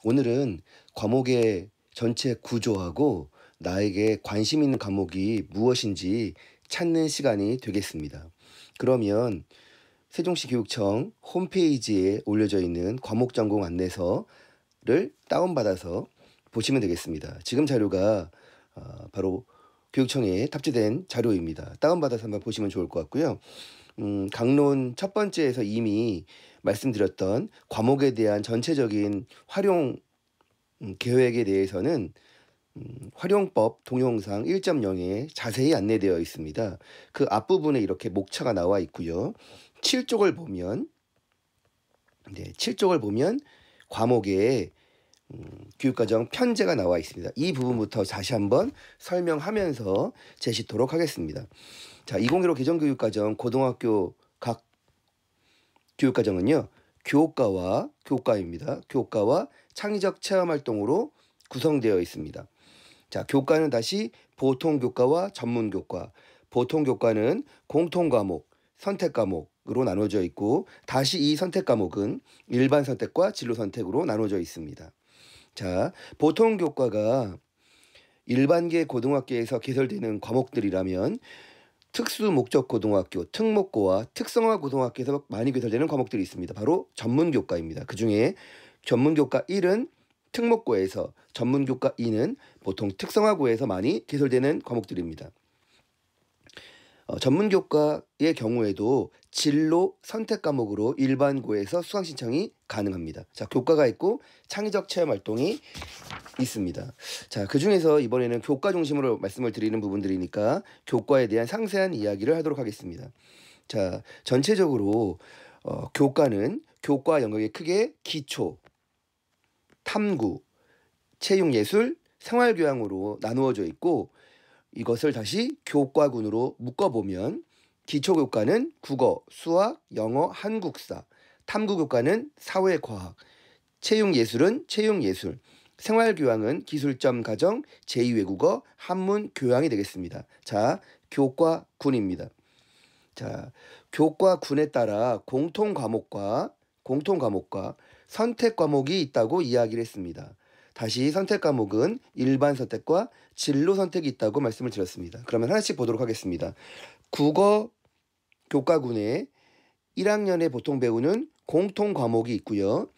오늘은 과목의 전체 구조하고 나에게 관심 있는 과목이 무엇인지 찾는 시간이 되겠습니다. 그러면 세종시 교육청 홈페이지에 올려져 있는 과목 전공 안내서를 다운받아서 보시면 되겠습니다. 지금 자료가 바로 교육청에 탑재된 자료입니다. 다운받아서 한번 보시면 좋을 것 같고요. 강론 첫 번째에서 이미 말씀드렸던 과목에 대한 전체적인 활용 계획에 대해서는 활용법 동영상 1.0에 자세히 안내되어 있습니다. 그 앞부분에 이렇게 목차가 나와 있고요. 7쪽을 보면 7쪽을 보면 과목에 교육과정 편제가 나와 있습니다. 이 부분부터 다시 한번 설명하면서 제시토록 하겠습니다. 자, 2015 개정교육과정 고등학교 각 교육과정은요. 교과입니다. 교과와 창의적 체험활동으로 구성되어 있습니다. 자, 교과는 다시 보통교과와 전문교과, 보통교과는 공통과목, 선택과목으로 나눠져 있고 다시 이 선택과목은 일반 선택과 진로 선택으로 나눠져 있습니다. 자, 보통교과가 일반계 고등학교에서 개설되는 과목들이라면 특수목적고등학교, 특목고와 특성화고등학교에서 많이 개설되는 과목들이 있습니다. 바로 전문교과입니다. 그중에 전문교과 1은 특목고에서, 전문교과 2는 보통 특성화고에서 많이 개설되는 과목들입니다. 전문교과의 경우에도 진로 선택 과목으로 일반고에서 수강 신청이 가능합니다. 자, 교과가 있고 창의적 체험 활동이 있습니다. 자, 그중에서 이번에는 교과 중심으로 말씀을 드리는 부분들이니까 교과에 대한 상세한 이야기를 하도록 하겠습니다. 자, 전체적으로 교과는 교과 영역이 크게 기초, 탐구, 체육예술, 생활교양으로 나누어져 있고 이것을 다시 교과군으로 묶어보면 기초교과는 국어, 수학, 영어, 한국사, 탐구교과는 사회과학, 체육예술은 체육예술, 생활교양은 기술점 가정, 제2외국어, 한문, 교양이 되겠습니다. 자, 교과군입니다. 자, 교과군에 따라 공통과목과 선택과목이 있다고 이야기를 했습니다. 다시 선택과목은 일반 선택과 진로 선택이 있다고 말씀을 드렸습니다. 그러면 하나씩 보도록 하겠습니다. 국어 교과군에 1학년에 보통 배우는 공통과목이 있고요.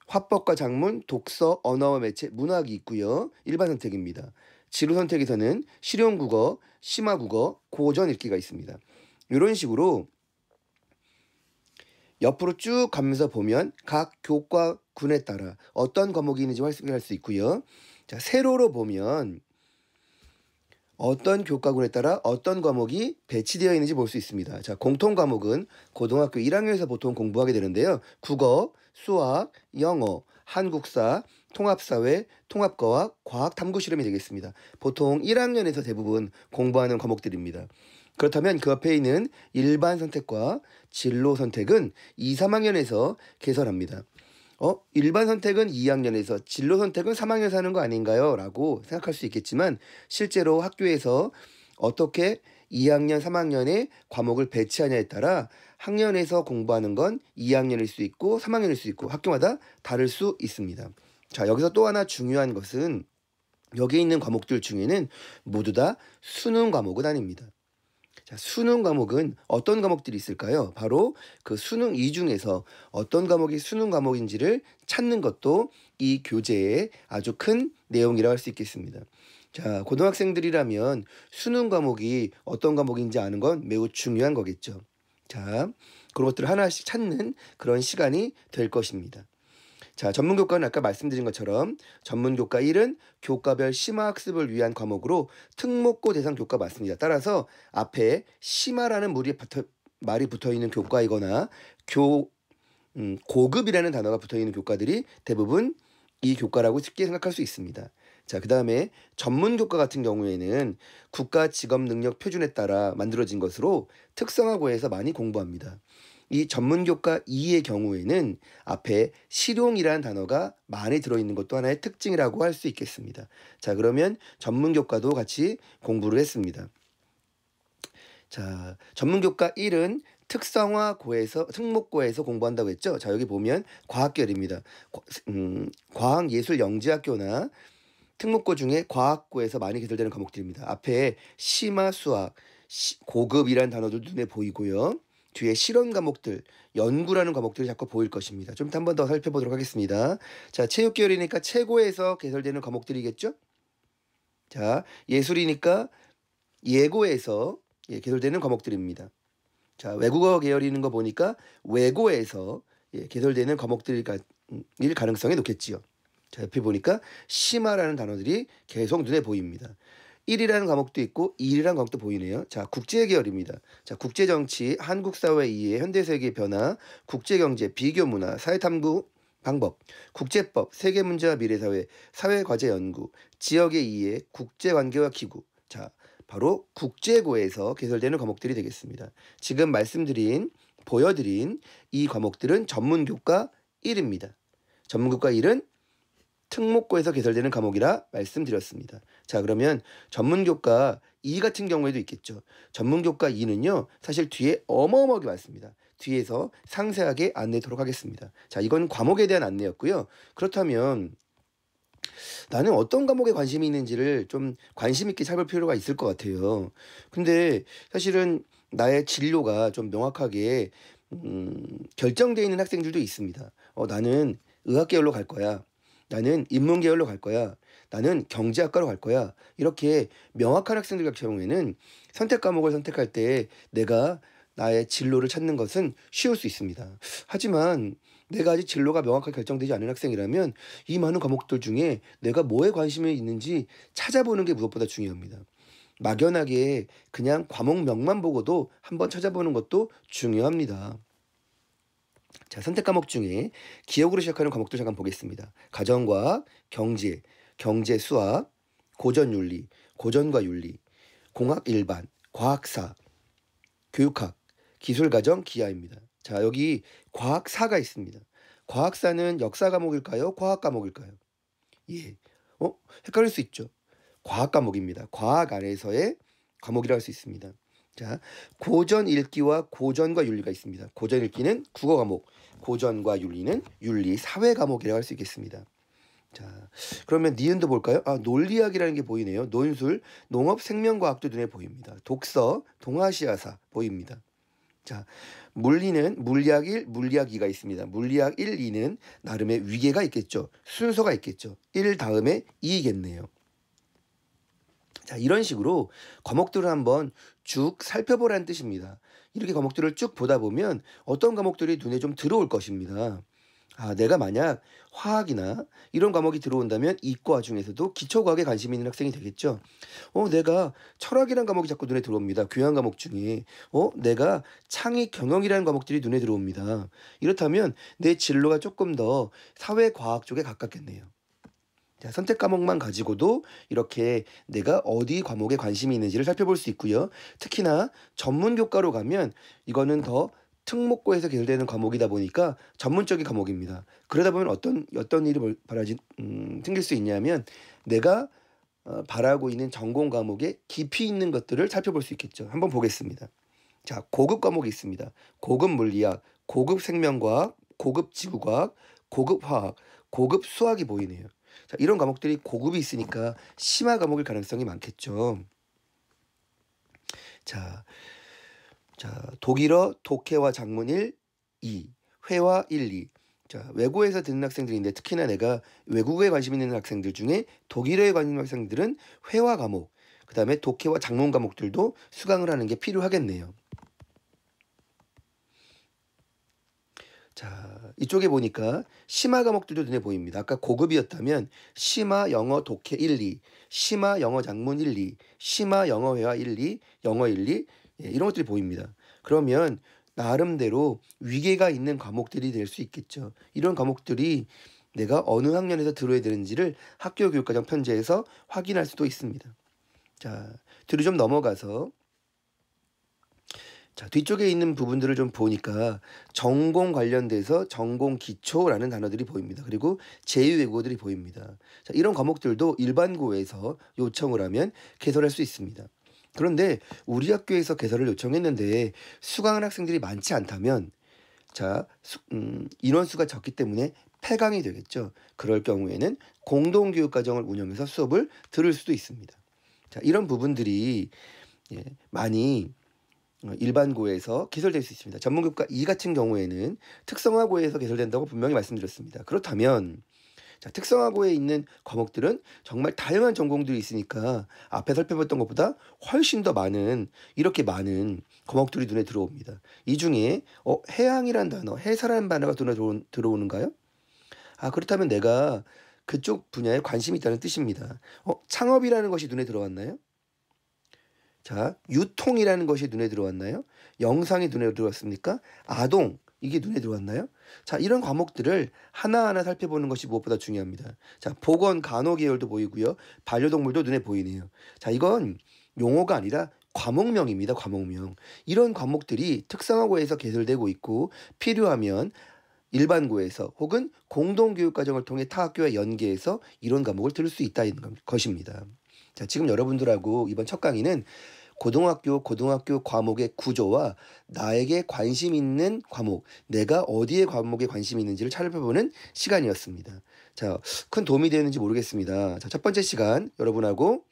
화법과 작문, 독서, 언어와 매체, 문학이 있고요. 일반 선택입니다. 진로 선택에서는 실용국어, 심화국어, 고전 읽기가 있습니다. 이런 식으로 옆으로 쭉 가면서 보면 각 교과군에 따라 어떤 과목이 있는지 확인할 수 있고요. 자, 세로로 보면 어떤 교과군에 따라 어떤 과목이 배치되어 있는지 볼 수 있습니다. 자, 공통 과목은 고등학교 1학년에서 보통 공부하게 되는데요. 국어, 수학, 영어, 한국사, 통합사회, 통합과학, 과학탐구 실험이 되겠습니다. 보통 1학년에서 대부분 공부하는 과목들입니다. 그렇다면 그 옆에 있는 일반 선택과 진로 선택은 2, 3학년에서 개설합니다. 일반 선택은 2학년에서 진로 선택은 3학년에서 하는 거 아닌가요? 라고 생각할 수 있겠지만 실제로 학교에서 어떻게 2학년, 3학년에 과목을 배치하냐에 따라 학년에서 공부하는 건 2학년일 수 있고 3학년일 수 있고 학교마다 다를 수 있습니다. 자, 여기서 또 하나 중요한 것은 여기 있는 과목들 중에는 모두 다 수능 과목은 아닙니다. 자, 수능 과목은 어떤 과목들이 있을까요? 바로 그 수능 이 중에서 어떤 과목이 수능 과목인지를 찾는 것도 이 교재의 아주 큰 내용이라고 할 수 있겠습니다. 자, 고등학생들이라면 수능 과목이 어떤 과목인지 아는 건 매우 중요한 거겠죠. 자, 그런 것들을 하나씩 찾는 그런 시간이 될 것입니다. 자, 전문교과는 아까 말씀드린 것처럼 전문교과 1은 교과별 심화학습을 위한 과목으로 특목고 대상 교과 맞습니다. 따라서 앞에 심화라는 말이 붙어있는 교과이거나 고급이라는 단어가 붙어있는 교과들이 대부분 이 교과라고 쉽게 생각할 수 있습니다. 자, 그 다음에 전문교과 같은 경우에는 국가직업능력표준에 따라 만들어진 것으로 특성화고에서 많이 공부합니다. 이 전문교과 2의 경우에는 앞에 실용이라는 단어가 많이 들어있는 것도 하나의 특징이라고 할 수 있겠습니다. 자, 그러면 전문교과도 같이 공부를 했습니다. 자, 전문교과 1은 특목고에서 공부한다고 했죠. 자, 여기 보면 과학계열입니다. 과학예술영재학교나 특목고 중에 과학고에서 많이 개설되는 과목들입니다. 앞에 심화 수학, 고급이라는 단어도 눈에 보이고요. 뒤에 실험 과목들, 연구라는 과목들이 자꾸 보일 것입니다. 좀 한 번 더 살펴보도록 하겠습니다. 자, 체육계열이니까 최고에서 개설되는 과목들이겠죠? 자, 예술이니까 예고에서 개설되는 과목들입니다. 자, 외국어 계열이는 거 보니까 외고에서 개설되는 과목들일 가능성이 높겠지요. 자, 옆에 보니까 심화라는 단어들이 계속 눈에 보입니다. 1이라는 과목도 있고 2라는 과목도 보이네요. 자, 국제 계열입니다. 자, 국제정치, 한국사회 이해, 현대세계 변화, 국제경제, 비교문화, 사회탐구 방법, 국제법, 세계문제와 미래사회, 사회과제 연구, 지역의 이해, 국제관계와 기구. 자, 바로 국제고에서 개설되는 과목들이 되겠습니다. 지금 보여드린 이 과목들은 전문교과 1입니다. 전문교과 1은 특목고에서 개설되는 과목이라 말씀드렸습니다. 자, 그러면 전문교과 2 같은 경우에도 있겠죠. 전문교과 2는요, 사실 뒤에 어마어마하게 많습니다. 뒤에서 상세하게 안내하도록 하겠습니다. 자, 이건 과목에 대한 안내였고요. 그렇다면 나는 어떤 과목에 관심이 있는지를 좀 관심 있게 찾을 필요가 있을 것 같아요. 근데 사실은 나의 진로가 좀 명확하게 결정되어 있는 학생들도 있습니다. 나는 의학계열로 갈 거야. 나는 인문계열로 갈 거야. 나는 경제학과로 갈 거야. 이렇게 명확한 학생들 같은 경우에는 선택 과목을 선택할 때 내가 나의 진로를 찾는 것은 쉬울 수 있습니다. 하지만 내가 아직 진로가 명확하게 결정되지 않은 학생이라면 이 많은 과목들 중에 내가 뭐에 관심이 있는지 찾아보는 게 무엇보다 중요합니다. 막연하게 그냥 과목명만 보고도 한번 찾아보는 것도 중요합니다. 자, 선택 과목 중에 기억으로 시작하는 과목도 잠깐 보겠습니다. 가정과학, 경제 수학, 고전윤리, 고전과 윤리, 공학 일반, 과학사, 교육학, 기술가정, 기하입니다. 자, 여기 과학사가 있습니다. 과학사는 역사 과목일까요? 과학 과목일까요? 예. 헷갈릴 수 있죠. 과학 과목입니다. 과학 안에서의 과목이라 할 수 있습니다. 자, 고전 읽기와 고전과 윤리가 있습니다. 고전 읽기는 국어 과목, 고전과 윤리는 윤리 사회 과목이라고 할 수 있겠습니다. 자, 그러면 니은도 볼까요? 논리학이라는 게 보이네요. 논술, 농업, 생명과학도 눈에 보입니다. 독서, 동아시아사 보입니다. 자, 물리는 물리학 1, 물리학 2가 있습니다. 물리학 1, 2는 나름의 위계가 있겠죠. 순서가 있겠죠. 1 다음에 2겠네요. 자, 이런 식으로 과목들을 한번 쭉 살펴보라는 뜻입니다. 이렇게 과목들을 쭉 보다 보면 어떤 과목들이 눈에 좀 들어올 것입니다. 내가 만약 화학이나 이런 과목이 들어온다면 이과 중에서도 기초과학에 관심 있는 학생이 되겠죠. 내가 철학이라는 과목이 자꾸 눈에 들어옵니다. 교양 과목 중에. 내가 창의 경영이라는 과목들이 눈에 들어옵니다. 이렇다면 내 진로가 조금 더 사회과학 쪽에 가깝겠네요. 자, 선택 과목만 가지고도 이렇게 내가 어디 과목에 관심이 있는지를 살펴볼 수 있고요. 특히나 전문교과로 가면 이거는 더 특목고에서 개설되는 과목이다 보니까 전문적인 과목입니다. 그러다 보면 어떤 일이 생길 수 있냐면 내가 바라고 있는 전공 과목에 깊이 있는 것들을 살펴볼 수 있겠죠. 한번 보겠습니다. 자, 고급 과목이 있습니다. 고급 물리학, 고급 생명과학, 고급 지구과학, 고급 화학, 고급 수학이 보이네요. 자, 이런 과목들이 고급이 있으니까 심화 과목일 가능성이 많겠죠. 자, 독일어 독해와 작문 1, 2, 회화 1, 2. 자, 외고에서 듣는 학생들인데 특히나 내가 외국어에 관심 있는 학생들 중에 독일어에 관심 있는 학생들은 회화 과목, 그 다음에 독해와 작문 과목들도 수강을 하는 게 필요하겠네요. 자, 이쪽에 보니까 심화 과목들도 눈에 보입니다. 아까 고급이었다면 심화 영어 독해 1, 2, 심화 영어 작문 1, 2, 심화 영어 회화 1, 2, 영어 1, 2 이런 것들이 보입니다. 그러면 나름대로 위계가 있는 과목들이 될 수 있겠죠. 이런 과목들이 내가 어느 학년에서 들어야 되는지를 학교 교육과정 편제에서 확인할 수도 있습니다. 자, 뒤로 좀 넘어가서 자, 뒤쪽에 있는 부분들을 좀 보니까 전공 관련돼서 전공 기초라는 단어들이 보입니다. 그리고 제2외국어들이 보입니다. 자, 이런 과목들도 일반고에서 요청을 하면 개설할 수 있습니다. 그런데 우리 학교에서 개설을 요청했는데 수강한 학생들이 많지 않다면 인원수가 적기 때문에 폐강이 되겠죠. 그럴 경우에는 공동교육과정을 운영해서 수업을 들을 수도 있습니다. 자, 이런 부분들이 많이 일반고에서 개설될 수 있습니다. 전문교과 2 같은 경우에는 특성화고에서 개설된다고 분명히 말씀드렸습니다. 그렇다면 특성화고에 있는 과목들은 정말 다양한 전공들이 있으니까 앞에 살펴봤던 것보다 훨씬 더 많은 이렇게 많은 과목들이 눈에 들어옵니다. 이 중에 해양이란 단어, 해사라는 단어가 눈에 들어오는가요? 그렇다면 내가 그쪽 분야에 관심이 있다는 뜻입니다. 창업이라는 것이 눈에 들어왔나요? 자, 유통이라는 것이 눈에 들어왔나요? 영상이 눈에 들어왔습니까? 아동, 이게 눈에 들어왔나요? 자, 이런 과목들을 하나하나 살펴보는 것이 무엇보다 중요합니다. 자, 보건, 간호 계열도 보이고요. 반려동물도 눈에 보이네요. 자, 이건 용어가 아니라 과목명입니다. 과목명. 이런 과목들이 특성화고에서 개설되고 있고 필요하면 일반고에서 혹은 공동교육과정을 통해 타 학교와 연계해서 이런 과목을 들을 수 있다는 것입니다. 자, 지금 여러분들하고 이번 첫 강의는 고등학교 과목의 구조와 나에게 관심 있는 과목, 내가 어디에 과목에 관심이 있는지를 살펴보는 시간이었습니다. 자, 큰 도움이 되었는지 모르겠습니다. 자, 첫 번째 시간 여러분하고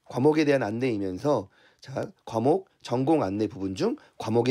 과목에 대한 안내이면서 과목 전공 안내 부분 중 과목에